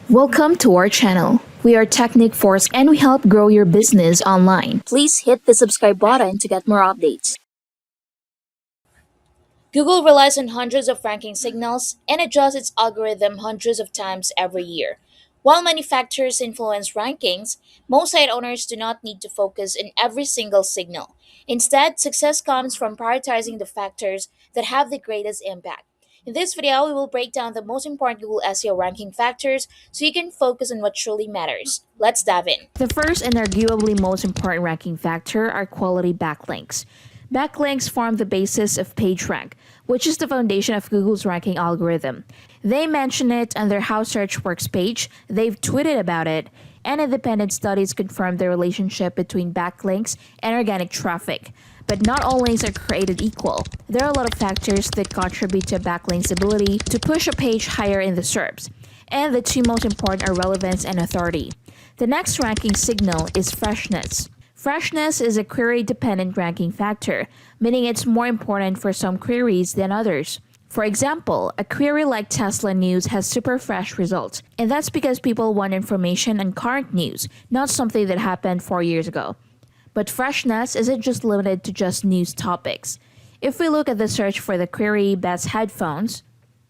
Welcome to our channel. We are Technic Force and we help grow your business online. Please hit the subscribe button to get more updates. Google relies on hundreds of ranking signals and adjusts its algorithm hundreds of times every year. While many factors influence rankings, most site owners do not need to focus on every single signal. Instead, success comes from prioritizing the factors that have the greatest impact. In this video, we will break down the most important Google SEO ranking factors so you can focus on what truly matters. Let's dive in. The first and arguably most important ranking factor are quality backlinks. Backlinks form the basis of PageRank, which is the foundation of Google's ranking algorithm. They mention it on their How Search Works page, they've tweeted about it, and independent studies confirm the relationship between backlinks and organic traffic. But not all links are created equal. There are a lot of factors that contribute to a backlink's ability to push a page higher in the SERPs, and the two most important are relevance and authority. The next ranking signal is freshness. Freshness is a query-dependent ranking factor, meaning it's more important for some queries than others. For example, a query like Tesla news has super fresh results, and that's because people want information on current news, not something that happened 4 years ago. But freshness isn't just limited to just news topics. If we look at the search for the query best headphones,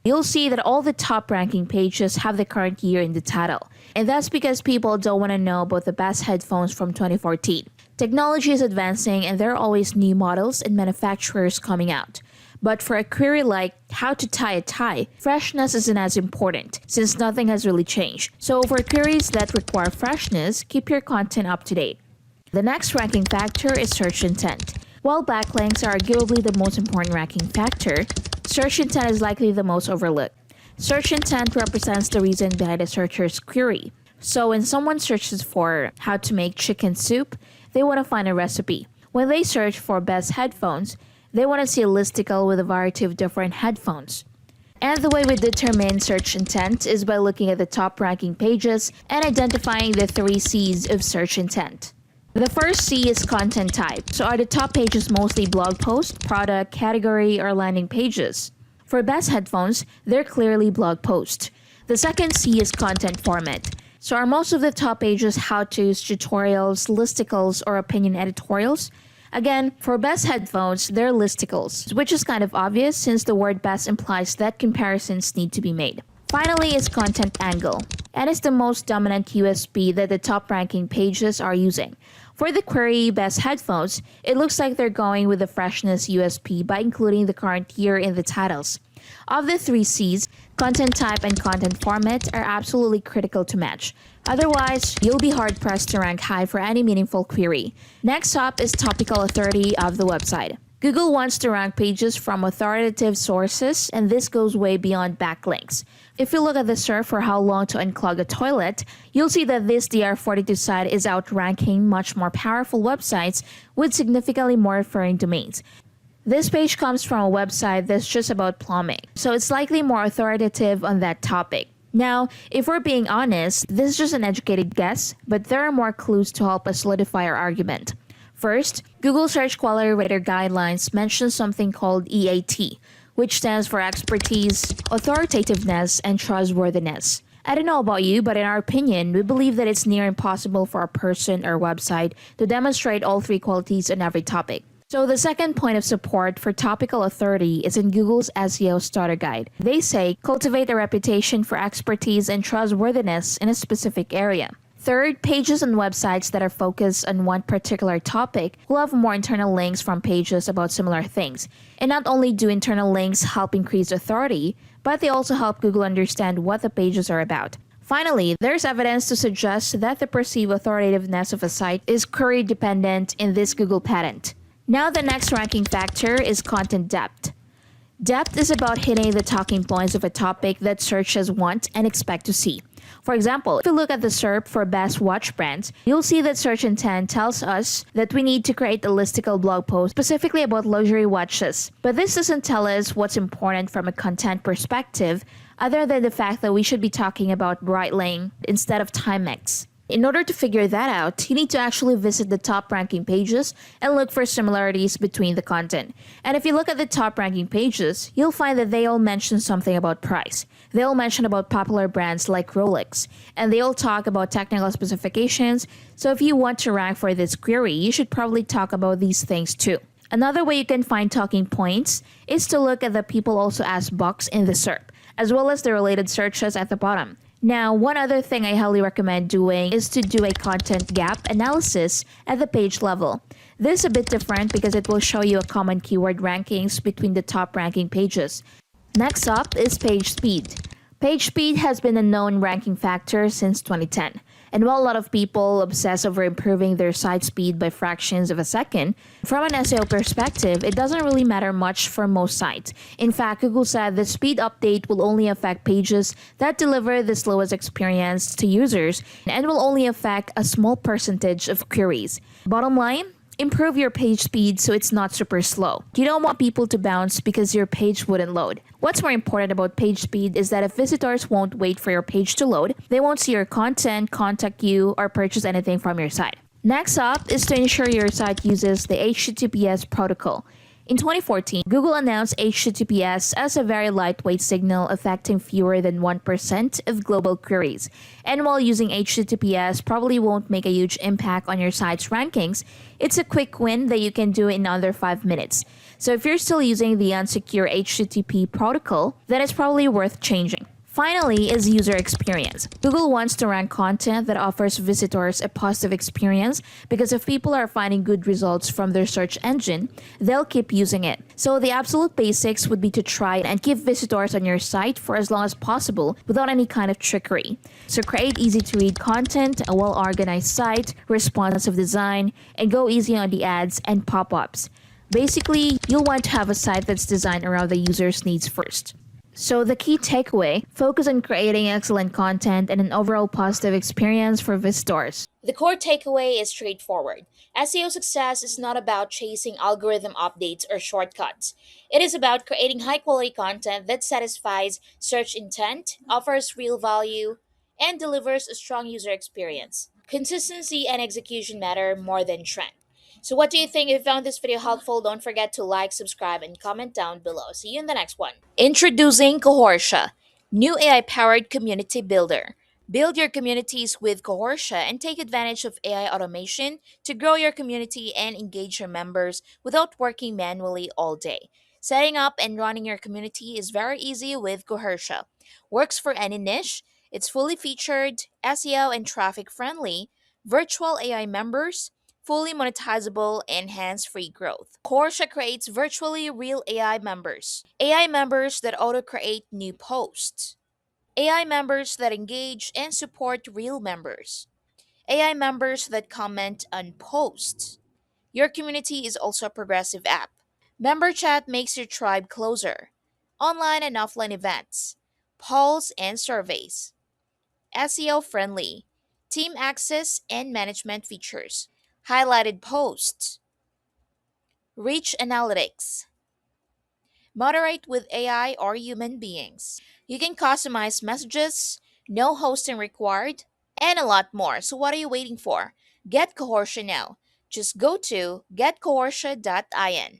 you'll see that all the top ranking pages have the current year in the title. And that's because people don't want to know about the best headphones from 2014. Technology is advancing and there are always new models and manufacturers coming out. But for a query like how to tie a tie, freshness isn't as important since nothing has really changed. So for queries that require freshness, keep your content up to date. The next ranking factor is search intent. While backlinks are arguably the most important ranking factor, search intent is likely the most overlooked. Search intent represents the reason behind a searcher's query. So when someone searches for how to make chicken soup, they want to find a recipe. When they search for best headphones, they want to see a listicle with a variety of different headphones. And the way we determine search intent is by looking at the top ranking pages and identifying the 3 C's of search intent. The first C is content type. So are the top pages mostly blog posts, product, category, or landing pages? For best headphones, they're clearly blog posts. The second C is content format. So are most of the top pages how-tos, tutorials, listicles, or opinion editorials? Again, for best headphones, they're listicles, which is kind of obvious since the word best implies that comparisons need to be made. Finally is content angle, and it's the most dominant USP that the top ranking pages are using. For the query best headphones, it looks like they're going with the freshness USP by including the current year in the titles. Of the 3 C's, content type and content format are absolutely critical to match. Otherwise, you'll be hard-pressed to rank high for any meaningful query. Next up is topical authority of the website. Google wants to rank pages from authoritative sources, and this goes way beyond backlinks. If you look at the SERP for how long to unclog a toilet, you'll see that this DR42 site is outranking much more powerful websites with significantly more referring domains. This page comes from a website that's just about plumbing, so it's likely more authoritative on that topic. Now, if we're being honest, this is just an educated guess, but there are more clues to help us solidify our argument. First, Google Search Quality Rater Guidelines mentions something called EAT, which stands for expertise, authoritativeness, and trustworthiness. I don't know about you, but in our opinion, we believe that it's near impossible for a person or website to demonstrate all 3 qualities on every topic. So the second point of support for topical authority is in Google's SEO Starter Guide. They say, cultivate a reputation for expertise and trustworthiness in a specific area. Third, pages and websites that are focused on one particular topic will have more internal links from pages about similar things. And not only do internal links help increase authority, but they also help Google understand what the pages are about. Finally, there's evidence to suggest that the perceived authoritativeness of a site is query dependent in this Google patent. Now the next ranking factor is content depth. Depth is about hitting the talking points of a topic that searchers want and expect to see. For example, if you look at the SERP for best watch brands, you'll see that search intent tells us that we need to create a listicle blog post specifically about luxury watches. But this doesn't tell us what's important from a content perspective, other than the fact that we should be talking about Breitling instead of Timex. In order to figure that out, you need to actually visit the top ranking pages and look for similarities between the content. And if you look at the top ranking pages, you'll find that they all mention something about price. They all mention about popular brands like Rolex, and they all talk about technical specifications. So if you want to rank for this query, you should probably talk about these things too. Another way you can find talking points is to look at the people also ask box in the SERP, as well as the related searches at the bottom. Now, one other thing I highly recommend doing is to do a content gap analysis at the page level. This is a bit different because it will show you a common keyword rankings between the top ranking pages. Next up is page speed. Page speed has been a known ranking factor since 2010. And while a lot of people obsess over improving their site speed by fractions of a second, from an SEO perspective, it doesn't really matter much for most sites. In fact, Google said the speed update will only affect pages that deliver the slowest experience to users and will only affect a small percentage of queries. Bottom line, improve your page speed so it's not super slow. You don't want people to bounce because your page wouldn't load. What's more important about page speed is that if visitors won't wait for your page to load, they won't see your content, contact you, or purchase anything from your site. Next up is to ensure your site uses the HTTPS protocol. In 2014, Google announced HTTPS as a very lightweight signal affecting fewer than 1% of global queries. And while using HTTPS probably won't make a huge impact on your site's rankings, it's a quick win that you can do in under 5 minutes. So if you're still using the unsecure HTTP protocol, then it's probably worth changing. Finally is user experience. Google wants to rank content that offers visitors a positive experience because if people are finding good results from their search engine, they'll keep using it. So the absolute basics would be to try and keep visitors on your site for as long as possible without any kind of trickery. So create easy to read content, a well-organized site, responsive design, and go easy on the ads and pop-ups. Basically, you'll want to have a site that's designed around the user's needs first. So the key takeaway, focus on creating excellent content and an overall positive experience for visitors. The core takeaway is straightforward. SEO success is not about chasing algorithm updates or shortcuts. It is about creating high quality content that satisfies search intent, offers real value, and delivers a strong user experience. Consistency and execution matter more than trend. So what do you think? If you found this video helpful, don't forget to like, subscribe, and comment down below. See you in the next one. Introducing Cohortia, new AI-powered community builder. Build your communities with Cohortia and take advantage of AI automation to grow your community and engage your members without working manually all day. Setting up and running your community is very easy with Cohortia. Works for any niche. It's fully featured, SEO and traffic friendly, virtual AI members, fully monetizable, and hands-free growth. Corsha creates virtually real AI members that auto-create new posts, AI members that engage and support real members, AI members that comment on posts. Your community is also a progressive app. Member chat makes your tribe closer. Online and offline events, polls and surveys. SEO friendly, team access and management features, highlighted posts, reach analytics, moderate with AI or human beings. You can customize messages, no hosting required, and a lot more. So what are you waiting for? Get Cohortia now. Just go to getcohortia.in.